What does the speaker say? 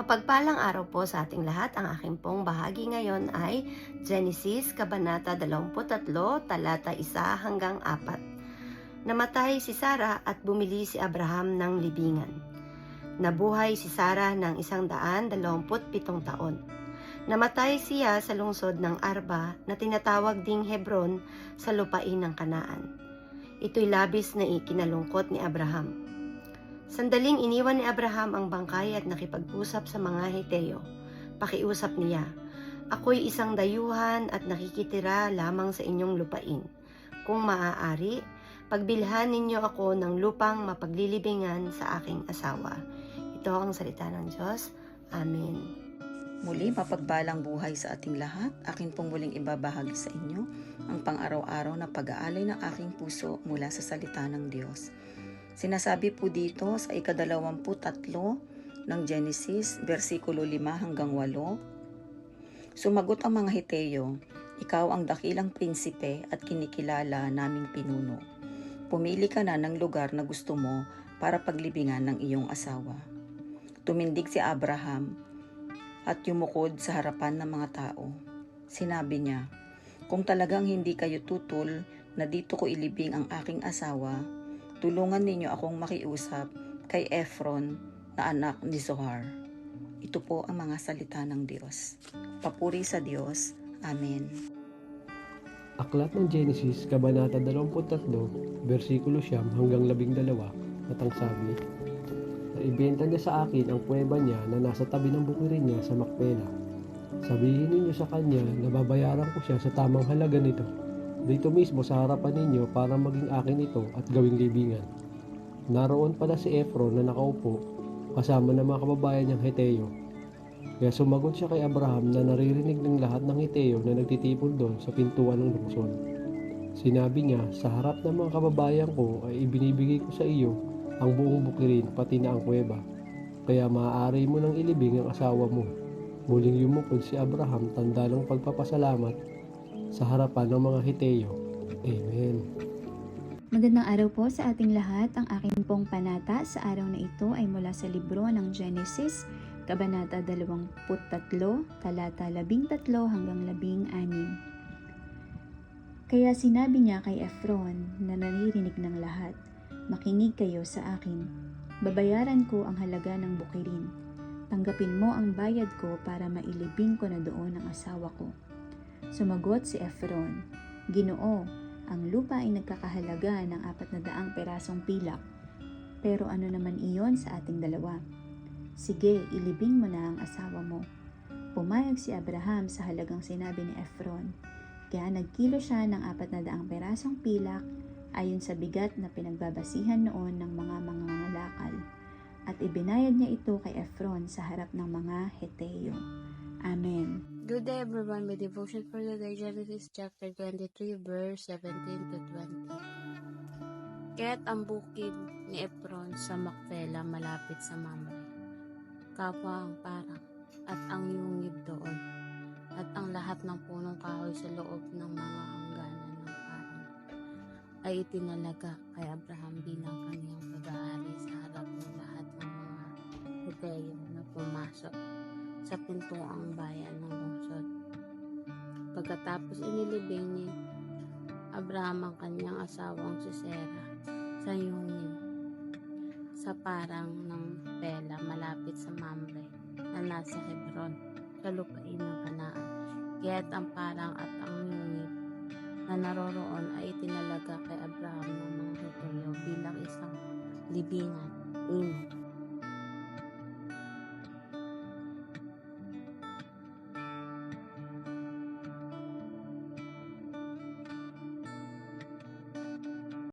Mapagpalang araw po sa ating lahat. Ang aking pong bahagi ngayon ay Genesis, Kabanata 23, talata 1 hanggang 4. Namatay si Sara at bumili si Abraham ng libingan. Nabuhay si Sara ng 127 taon. Namatay siya sa lungsod ng Arba na tinatawag ding Hebron sa lupain ng Kanaan. Ito'y labis na ikinalungkot ni Abraham. Sandaling iniwan ni Abraham ang bangkay at nakipag-usap sa mga Heteo. Pakiusap niya, "Ako'y isang dayuhan at nakikitira lamang sa inyong lupain. Kung maaari, pagbilhan ninyo ako ng lupang mapaglilibingan sa aking asawa." Ito ang salita ng Diyos. Amen. Muli, mapagbalang buhay sa ating lahat. Akin pong muling ibabahagi sa inyo ang pang-araw-araw na pag-aalay ng aking puso mula sa salita ng Diyos. Sinasabi po dito sa ika-23 ng Genesis, versikulo 5 hanggang 8, "Sumagot ang mga Heteo, ikaw ang dakilang prinsipe at kinikilala naming pinuno. Pumili ka na ng lugar na gusto mo para paglibingan ng iyong asawa." Tumindig si Abraham at yumukod sa harapan ng mga tao. Sinabi niya, "Kung talagang hindi kayo tutol na dito ko ilibing ang aking asawa, tulungan ninyo akong makiusap kay Ephron na anak ni Zohar." Ito po ang mga salita ng Diyos. Papuri sa Diyos. Amen. Aklat ng Genesis, Kabanata 23, versikulo 9 hanggang 12, at ang sabi, "Naibenta niya sa akin ang kuweba niya na nasa tabi ng bukirin niya sa Makpela. Sabihin ninyo sa kanya na babayaran ko siya sa tamang halaga nito, dito mismo sa harapan ninyo para maging akin ito at gawing libingan." Naroon pala si Ephron na nakaupo kasama ng mga kababayan niyang Heteo. Kaya sumagot siya kay Abraham na naririnig ng lahat ng Heteo na nagtitipon doon sa pintuan ng lungsod. Sinabi niya, "Sa harap ng mga kababayan ko ay ibinibigay ko sa iyo ang buong bukirin pati na ang kuweba. Kaya maaari mo nang ilibing ang asawa mo." Muling yumukod si Abraham tanda ng pagpapasalamat sa harapan ng mga Heteo. Amen. Magandang araw po sa ating lahat. Ang aking pong panata sa araw na ito ay mula sa libro ng Genesis, Kabanata 23, talata 13 hanggang 16. Kaya sinabi niya kay Ephron na naririnig ng lahat, "Makinig kayo sa akin. Babayaran ko ang halaga ng bukirin. Tanggapin mo ang bayad ko para mailibing ko na doon ang asawa ko." Sumagot si Ephron, "Ginoo, ang lupa ay nagkakahalaga ng 400 perasong pilak. Pero ano naman iyon sa ating dalawa? Sige, ilibing mo na ang asawa mo." Pumayag si Abraham sa halagang sinabi ni Ephron. Kaya nagkilo siya ng 400 perasong pilak ayon sa bigat na pinagbabasihan noon ng mga mangangalakal. At ibinayad niya ito kay Ephron sa harap ng mga Heteo. Amen. Good day everyone, my devotion for today, Genesis chapter 23, verse 17 to 20. Kaya't ang bukid ni Ephron sa Makpela malapit sa Mamre, kapwa ang parang at ang yungib doon, at ang lahat ng punong kahoy sa loob ng mga hangganan ng parang ay itinalaga kay Abraham bilang kaniyang pag-aari sa harap ng lahat ng mga Heteo na pumasok sa pintuang bayan ng lungsod. Pagkatapos inilibing ni Abraham ang kanyang asawang si Sarah sa yungib sa parang ng Pela malapit sa Mamre na nasa Hebron sa lupain ng Kanaan. Kaya't ang parang at ang yungib na naroroon ay itinalaga kay Abraham ng mga Heteo bilang isang libingan. Amen.